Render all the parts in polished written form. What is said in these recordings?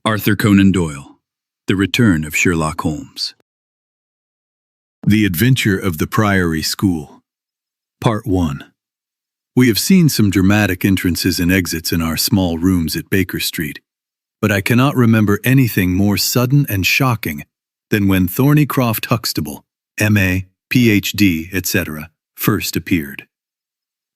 Arthur Conan Doyle, The Return of Sherlock Holmes. The Adventure of the Priory School. Part 1. We have seen some dramatic entrances and exits in our small rooms at Baker Street, but I cannot remember anything more sudden and shocking than when Thornycroft Huxtable, M.A., Ph.D., etc., first appeared.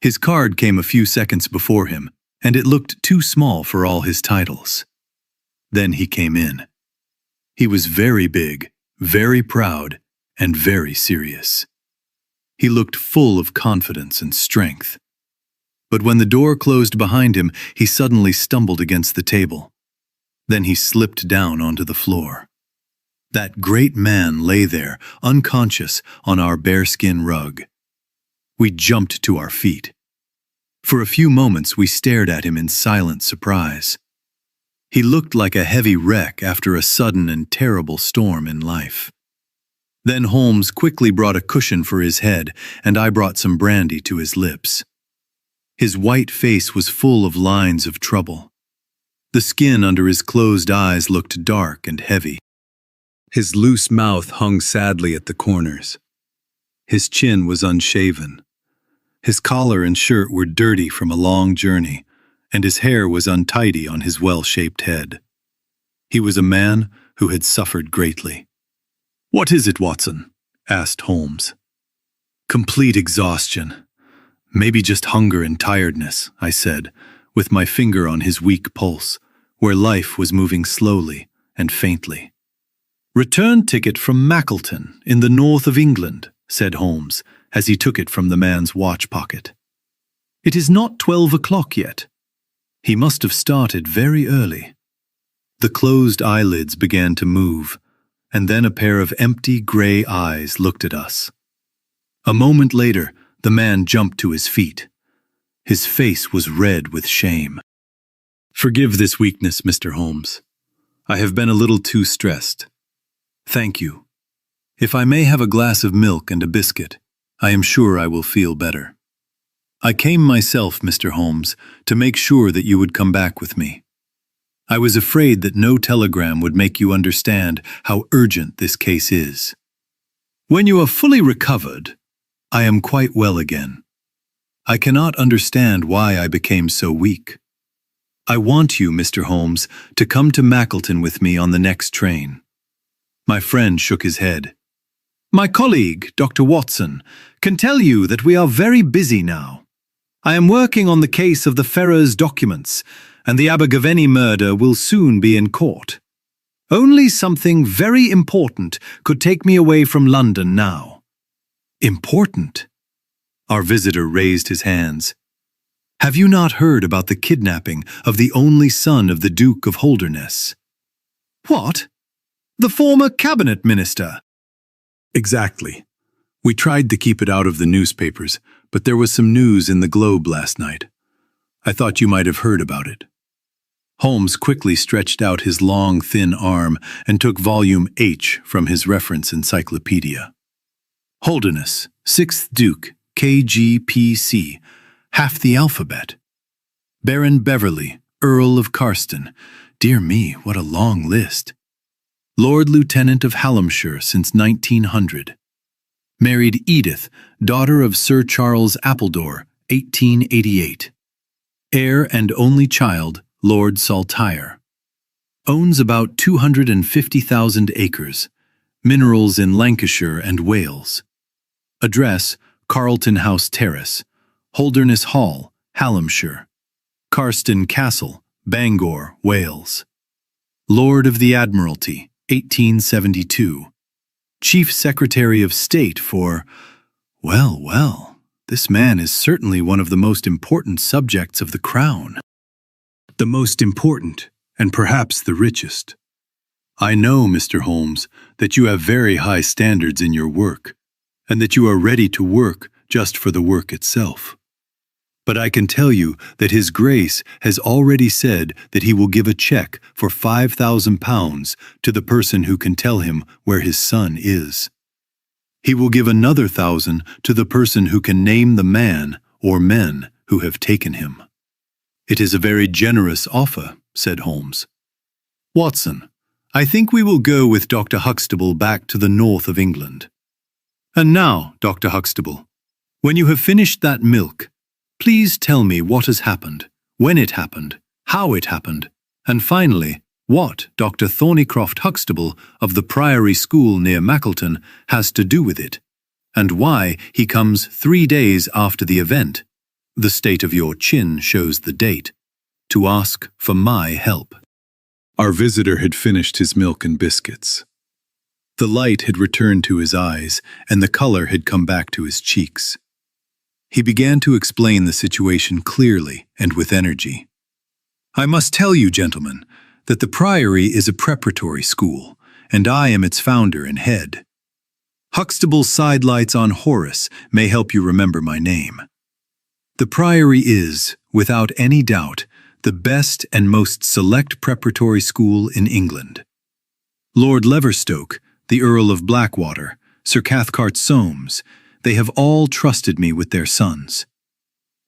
His card came a few seconds before him, and it looked too small for all his titles. Then he came in. He was very big, very proud, and very serious. He looked full of confidence and strength. But when the door closed behind him, he suddenly stumbled against the table. Then he slipped down onto the floor. That great man lay there, unconscious, on our bearskin rug. We jumped to our feet. For a few moments we stared at him in silent surprise. He looked like a heavy wreck after a sudden and terrible storm in life. Then Holmes quickly brought a cushion for his head, and I brought some brandy to his lips. His white face was full of lines of trouble. The skin under his closed eyes looked dark and heavy. His loose mouth hung sadly at the corners. His chin was unshaven. His collar and shirt were dirty from a long journey, and his hair was untidy on his well-shaped head. He was a man who had suffered greatly. "What is it, Watson?" asked Holmes. "Complete exhaustion. Maybe just hunger and tiredness," I said, with my finger on his weak pulse, where life was moving slowly and faintly. "Return ticket from Mackleton, in the north of England," said Holmes, as he took it from the man's watch pocket. "It is not 12 o'clock yet. He must have started very early." The closed eyelids began to move, and then a pair of empty gray eyes looked at us. A moment later, the man jumped to his feet. His face was red with shame. "Forgive this weakness, Mr. Holmes. I have been a little too stressed. Thank you. If I may have a glass of milk and a biscuit, I am sure I will feel better. I came myself, Mr. Holmes, to make sure that you would come back with me. I was afraid that no telegram would make you understand how urgent this case is. When you are fully recovered, I am quite well again. I cannot understand why I became so weak. I want you, Mr. Holmes, to come to Mackleton with me on the next train." My friend shook his head. "My colleague, Dr. Watson, can tell you that we are very busy now. I am working on the case of the Ferrers documents, and the Abergavenny murder will soon be in court. Only something very important could take me away from London now." "Important?" Our visitor raised his hands. "Have you not heard about the kidnapping of the only son of the Duke of Holderness?" "What? The former cabinet minister?" "Exactly. We tried to keep it out of the newspapers, but there was some news in the Globe last night. I thought you might have heard about it." Holmes quickly stretched out his long, thin arm and took volume H from his reference encyclopedia. "Holderness, 6th Duke, KGPC, half the alphabet. Baron Beverley, Earl of Carston. Dear me, what a long list. Lord Lieutenant of Hallamshire since 1900. Married Edith, daughter of Sir Charles Appledore, 1888. Heir and only child, Lord Saltire. Owns about 250,000 acres. Minerals in Lancashire and Wales. Address, Carlton House Terrace. Holderness Hall, Hallamshire. Carston Castle, Bangor, Wales. Lord of the Admiralty, 1872. Chief Secretary of State for... Well, this man is certainly one of the most important subjects of the Crown. The most important, and perhaps the richest. I know, Mr. Holmes, that you have very high standards in your work, and that you are ready to work just for the work itself. But I can tell you that His Grace has already said that he will give a cheque for £5,000 to the person who can tell him where his son is. He will give another 1,000 to the person who can name the man or men who have taken him. "It is a very generous offer," said Holmes. Watson, I think we will go with Dr. Huxtable back to the north of England. And now, Dr. Huxtable, when you have finished that milk, please tell me what has happened, when it happened, how it happened, and finally, what Dr. Thornycroft Huxtable of the Priory School near Mackleton has to do with it, and why he comes 3 days after the event, the state of your chin shows the date, to ask for my help. Our visitor had finished his milk and biscuits. The light had returned to his eyes, and the color had come back to his cheeks. He began to explain the situation clearly and with energy. I must tell you, gentlemen, that the Priory is a preparatory school, and I am its founder and head. Huxtable's sidelights on Horace may help you remember my name. The Priory is, without any doubt, the best and most select preparatory school in England. Lord Leverstoke, the Earl of Blackwater, Sir Cathcart Soames, they have all trusted me with their sons.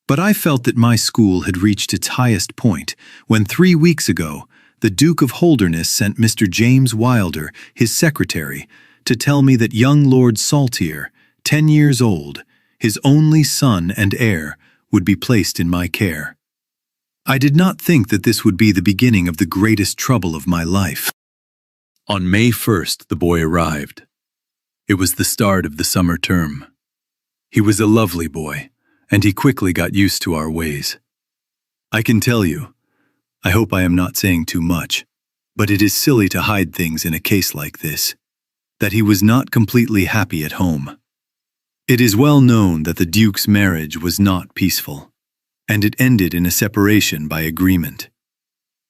But I felt that my school had reached its highest point when 3 weeks ago the Duke of Holderness sent Mr. James Wilder, his secretary, to tell me that young Lord Saltire, 10 years old, his only son and heir, would be placed in my care. I did not think that this would be the beginning of the greatest trouble of my life. On May 1st, the boy arrived. It was the start of the summer term. He was a lovely boy, and he quickly got used to our ways. I can tell you, I hope I am not saying too much, but it is silly to hide things in a case like this, that he was not completely happy at home. It is well known that the Duke's marriage was not peaceful, and it ended in a separation by agreement.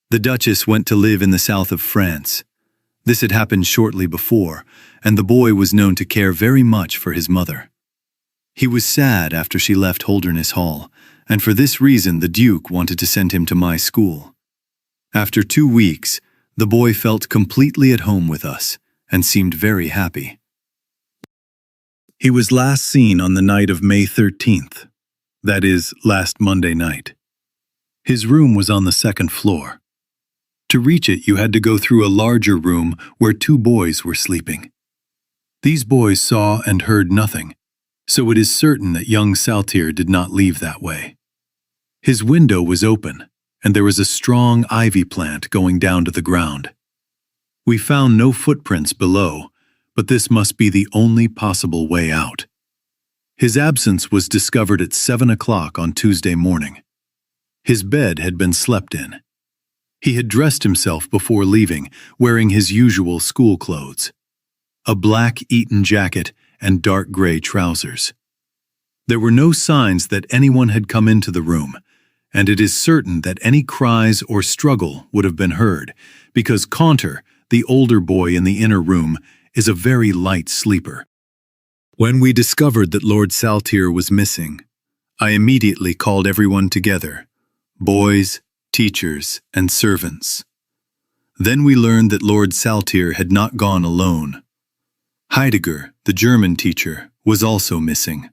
The Duchess went to live in the south of France. This had happened shortly before, and the boy was known to care very much for his mother. He was sad after she left Holderness Hall, and for this reason the Duke wanted to send him to my school. After 2 weeks, the boy felt completely at home with us and seemed very happy. He was last seen on the night of May 13th. That is, last Monday night. His room was on the 2nd floor. To reach it, you had to go through a larger room where 2 boys were sleeping. These boys saw and heard nothing, so it is certain that young Saltire did not leave that way. His window was open, and there was a strong ivy plant going down to the ground. We found no footprints below, but this must be the only possible way out. His absence was discovered at 7 o'clock on Tuesday morning. His bed had been slept in. He had dressed himself before leaving, wearing his usual school clothes, a black Eton jacket and dark gray trousers. There were no signs that anyone had come into the room, and it is certain that any cries or struggle would have been heard, because Caunter, the older boy in the inner room, is a very light sleeper. When we discovered that Lord Saltire was missing, I immediately called everyone together, boys, teachers, and servants. Then we learned that Lord Saltire had not gone alone. Heidegger, the German teacher, was also missing.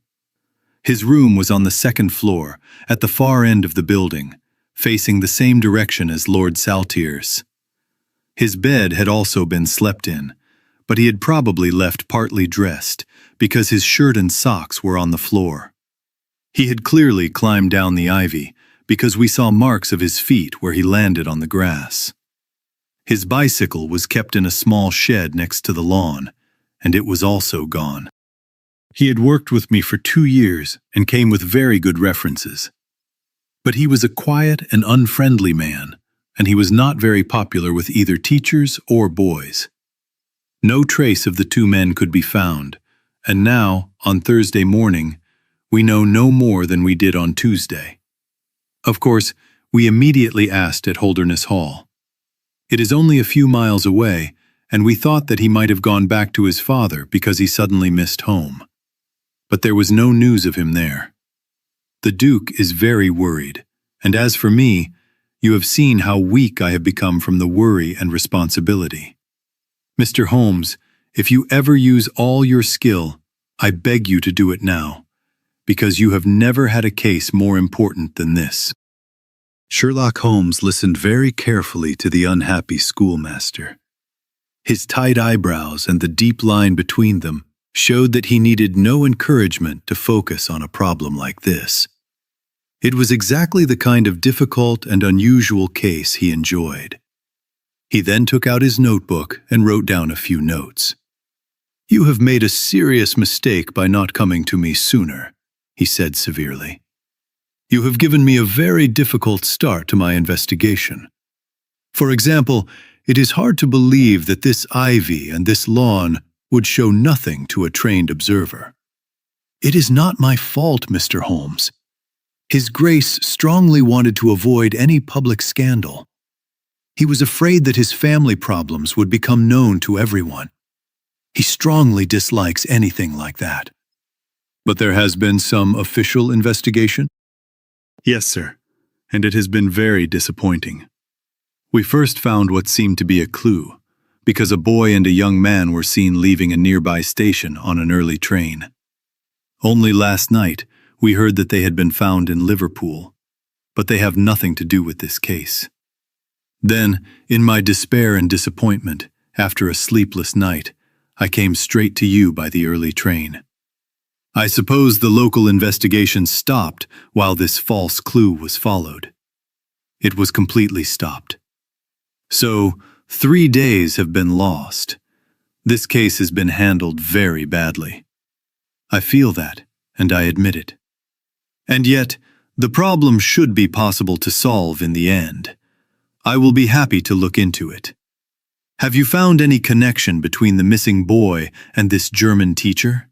His room was on the 2nd floor, at the far end of the building, facing the same direction as Lord Saltire's. His bed had also been slept in, but he had probably left partly dressed, because his shirt and socks were on the floor. He had clearly climbed down the ivy, because we saw marks of his feet where he landed on the grass. His bicycle was kept in a small shed next to the lawn, and it was also gone. He had worked with me for 2 years and came with very good references. But he was a quiet and unfriendly man, and he was not very popular with either teachers or boys. No trace of the 2 men could be found, and now, on Thursday morning, we know no more than we did on Tuesday. Of course, we immediately asked at Holderness Hall. It is only a few miles away, and we thought that he might have gone back to his father because he suddenly missed home. But there was no news of him there. The Duke is very worried, and as for me, you have seen how weak I have become from the worry and responsibility. Mr. Holmes, if you ever use all your skill, I beg you to do it now, because you have never had a case more important than this. Sherlock Holmes listened very carefully to the unhappy schoolmaster. His tight eyebrows and the deep line between them showed that he needed no encouragement to focus on a problem like this. It was exactly the kind of difficult and unusual case he enjoyed. He then took out his notebook and wrote down a few notes. "You have made a serious mistake by not coming to me sooner," he said severely. "You have given me a very difficult start to my investigation. For example, it is hard to believe that this ivy and this lawn would show nothing to a trained observer. It is not my fault, Mr. Holmes. His Grace strongly wanted to avoid any public scandal. He was afraid that his family problems would become known to everyone. He strongly dislikes anything like that." "But there has been some official investigation?" "Yes, sir, and it has been very disappointing. We first found what seemed to be a clue, because a boy and a young man were seen leaving a nearby station on an early train. Only last night, we heard that they had been found in Liverpool, but they have nothing to do with this case. Then, in my despair and disappointment, after a sleepless night, I came straight to you by the early train. I suppose the local investigation stopped while this false clue was followed. It was completely stopped. So, 3 days have been lost. This case has been handled very badly. I feel that, and I admit it. And yet, the problem should be possible to solve in the end. I will be happy to look into it. Have you found any connection between the missing boy and this German teacher?"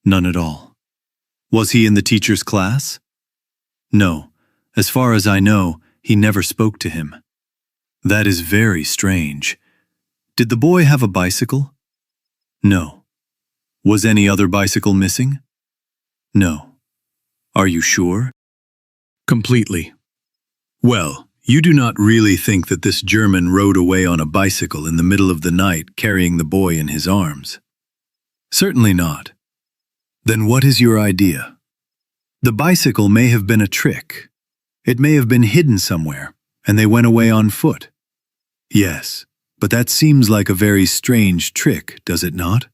"None at all." "Was he in the teacher's class?" "No. As far as I know, he never spoke to him." "That is very strange. Did the boy have a bicycle?" "No." "Was any other bicycle missing?" "No." "Are you sure?" "Completely." "Well, you do not really think that this German rode away on a bicycle in the middle of the night carrying the boy in his arms?" "Certainly not." "Then what is your idea?" "The bicycle may have been a trick. It may have been hidden somewhere, and they went away on foot." "Yes, but that seems like a very strange trick, does it not?"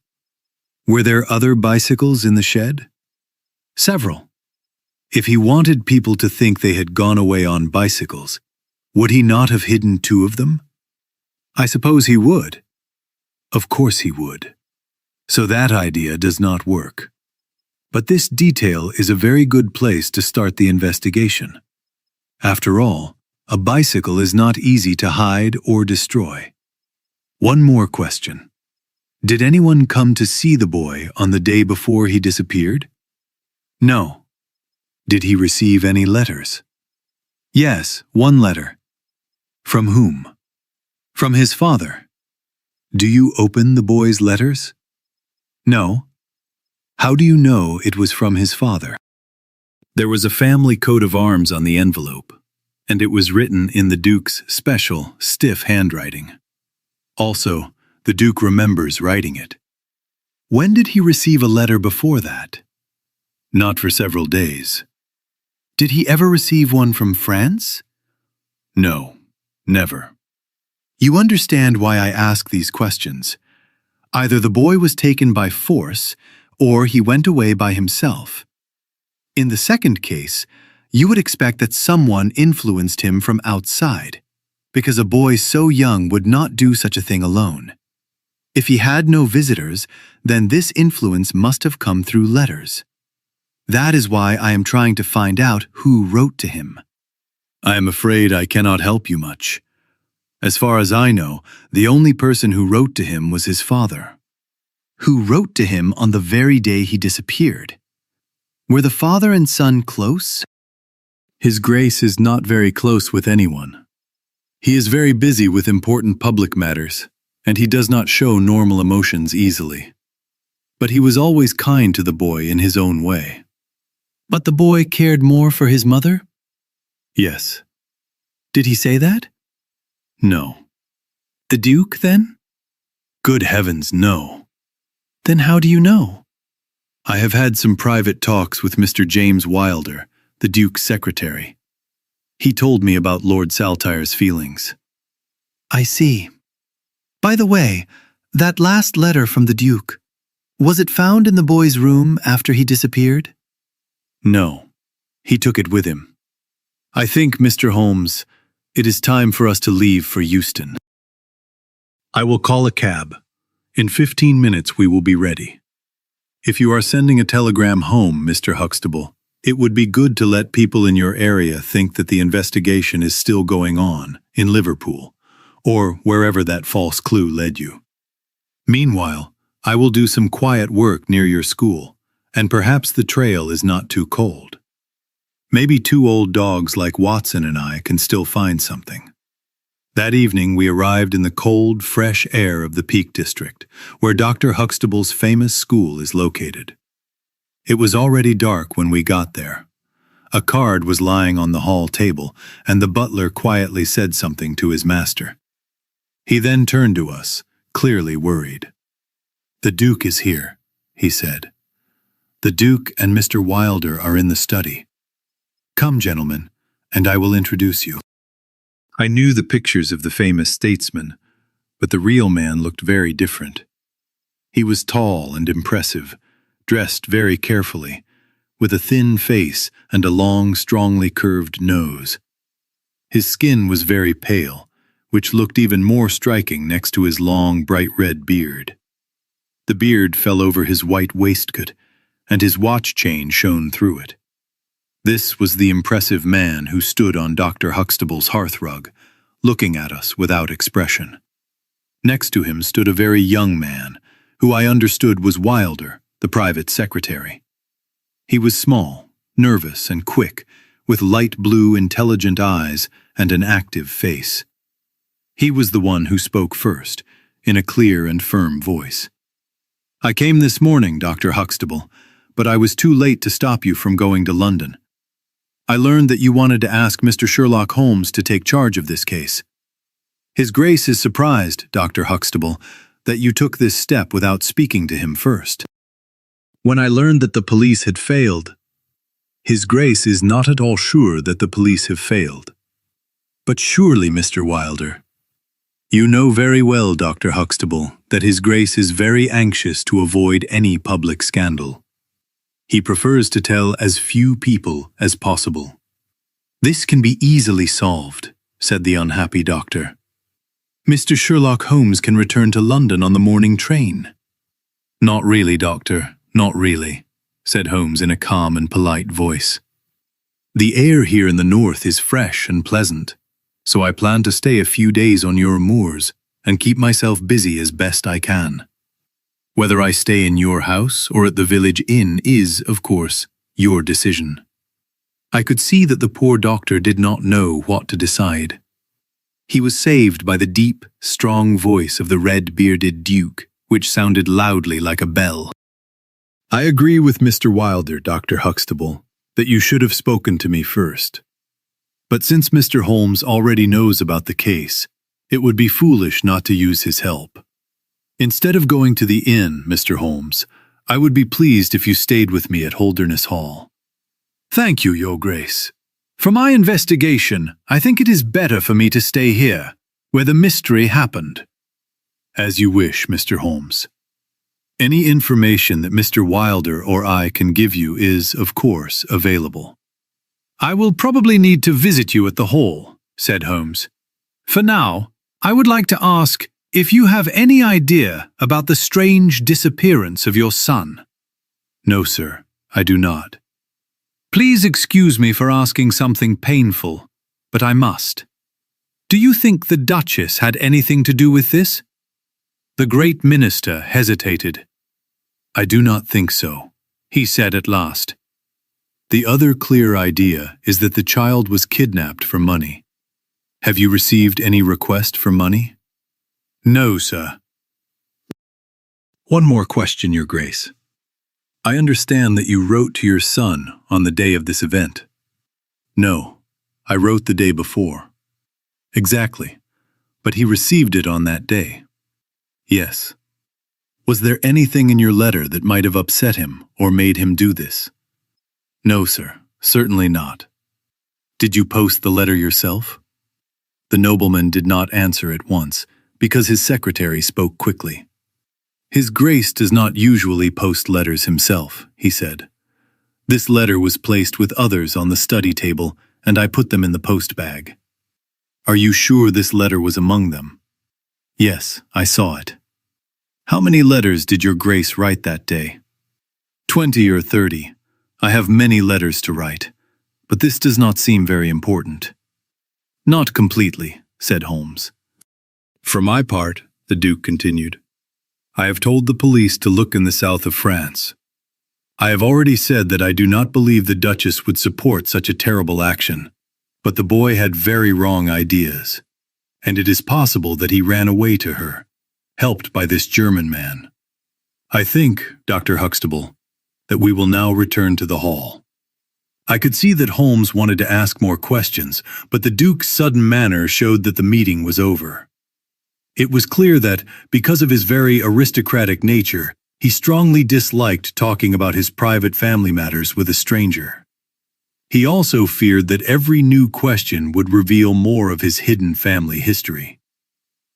"Were there other bicycles in the shed?" "Several." "If he wanted people to think they had gone away on bicycles, would he not have hidden 2 of them?" "I suppose he would." "Of course he would. So that idea does not work. But this detail is a very good place to start the investigation. After all, a bicycle is not easy to hide or destroy. One more question. Did anyone come to see the boy on the day before he disappeared?" "No." "Did he receive any letters?" "Yes, 1 letter." "From whom?" "From his father." "Do you open the boy's letters?" "No." "How do you know it was from his father?" "There was a family coat of arms on the envelope, and it was written in the Duke's special, stiff handwriting. Also, the Duke remembers writing it." "When did he receive a letter before that?" "Not for several days." "Did he ever receive one from France?" "No, never." You understand why I ask these questions. Either the boy was taken by force, or he went away by himself. In the second case, you would expect that someone influenced him from outside, because a boy so young would not do such a thing alone. If he had no visitors, then this influence must have come through letters. That is why I am trying to find out who wrote to him. I am afraid I cannot help you much. As far as I know, the only person who wrote to him was his father. Who wrote to him on the very day he disappeared? Were the father and son close? His Grace is not very close with anyone. He is very busy with important public matters, and he does not show normal emotions easily. But he was always kind to the boy in his own way. But the boy cared more for his mother? Yes. Did he say that? No. The Duke, then? Good heavens, no. Then how do you know? I have had some private talks with Mr. James Wilder, the Duke's secretary. He told me about Lord Saltire's feelings. I see. By the way, that last letter from the Duke, was it found in the boy's room after he disappeared? No, he took it with him. I think, Mr. Holmes, it is time for us to leave for Euston. I will call a cab. In 15 minutes we will be ready. If you are sending a telegram home, Mr. Huxtable, it would be good to let people in your area think that the investigation is still going on in Liverpool, or wherever that false clue led you. Meanwhile, I will do some quiet work near your school, and perhaps the trail is not too cold. Maybe 2 old dogs like Watson and I can still find something. That evening we arrived in the cold, fresh air of the Peak District, where Dr. Huxtable's famous school is located. It was already dark when we got there. A card was lying on the hall table, and the butler quietly said something to his master. He then turned to us, clearly worried. "The Duke is here," he said. "The Duke and Mr. Wilder are in the study. Come, gentlemen, and I will introduce you." I knew the pictures of the famous statesman, but the real man looked very different. He was tall and impressive, dressed very carefully, with a thin face and a long, strongly curved nose. His skin was very pale, which looked even more striking next to his long, bright red beard. The beard fell over his white waistcoat, and his watch chain shone through it. This was the impressive man who stood on Dr. Huxtable's hearthrug, looking at us without expression. Next to him stood a very young man, who I understood was Wilder, the private secretary. He was small, nervous, and quick, with light blue, intelligent eyes and an active face. He was the one who spoke first, in a clear and firm voice. "I came this morning, Dr. Huxtable, but I was too late to stop you from going to London. I learned that you wanted to ask Mr. Sherlock Holmes to take charge of this case. His Grace is surprised, Dr. Huxtable, that you took this step without speaking to him first. When I learned that the police had failed, His Grace is not at all sure that the police have failed. But surely, Mr. Wilder, you know very well, Dr. Huxtable, that His Grace is very anxious to avoid any public scandal. He prefers to tell as few people as possible." "This can be easily solved," said the unhappy doctor. "Mr. Sherlock Holmes can return to London on the morning train." "Not really, doctor, not really," said Holmes in a calm and polite voice. "The air here in the north is fresh and pleasant, so I plan to stay a few days on your moors and keep myself busy as best I can. Whether I stay in your house or at the village inn is, of course, your decision." I could see that the poor doctor did not know what to decide. He was saved by the deep, strong voice of the red-bearded Duke, which sounded loudly like a bell. "I agree with Mr. Wilder, Dr. Huxtable, that you should have spoken to me first. But since Mr. Holmes already knows about the case, it would be foolish not to use his help. Instead of going to the inn, Mr. Holmes, I would be pleased if you stayed with me at Holderness Hall." "Thank you, Your Grace. For my investigation, I think it is better for me to stay here, where the mystery happened." "As you wish, Mr. Holmes. Any information that Mr. Wilder or I can give you is, of course, available." "I will probably need to visit you at the Hall," said Holmes. "For now, I would like to ask if you have any idea about the strange disappearance of your son." "No, sir, I do not." "Please excuse me for asking something painful, but I must. Do you think the Duchess had anything to do with this?" The great minister hesitated. "I do not think so," he said at last. "The other clear idea is that the child was kidnapped for money. Have you received any request for money?" "No, sir." "One more question, Your Grace. I understand that you wrote to your son on the day of this event." "No, I wrote the day before." "Exactly, but he received it on that day." "Yes. Was there anything in your letter that might have upset him or made him do this?" "No, sir, certainly not." Did you post the letter yourself? The nobleman did not answer at once, because his secretary spoke quickly. His Grace does not usually post letters himself, he said. This letter was placed with others on the study table, and I put them in the post bag. Are you sure this letter was among them? Yes, I saw it. How many letters did your Grace write that day? 20 or 30. I have many letters to write, but this does not seem very important. Not completely, said Holmes. For my part, the Duke continued, I have told the police to look in the south of France. I have already said that I do not believe the Duchess would support such a terrible action, but the boy had very wrong ideas, and it is possible that he ran away to her, helped by this German man. I think, Dr. Huxtable, that we will now return to the hall. I could see that Holmes wanted to ask more questions, but the Duke's sudden manner showed that the meeting was over. It was clear that, because of his very aristocratic nature, he strongly disliked talking about his private family matters with a stranger. He also feared that every new question would reveal more of his hidden family history.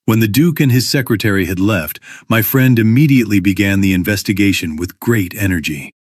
When the Duke and his secretary had left, my friend immediately began the investigation with great energy.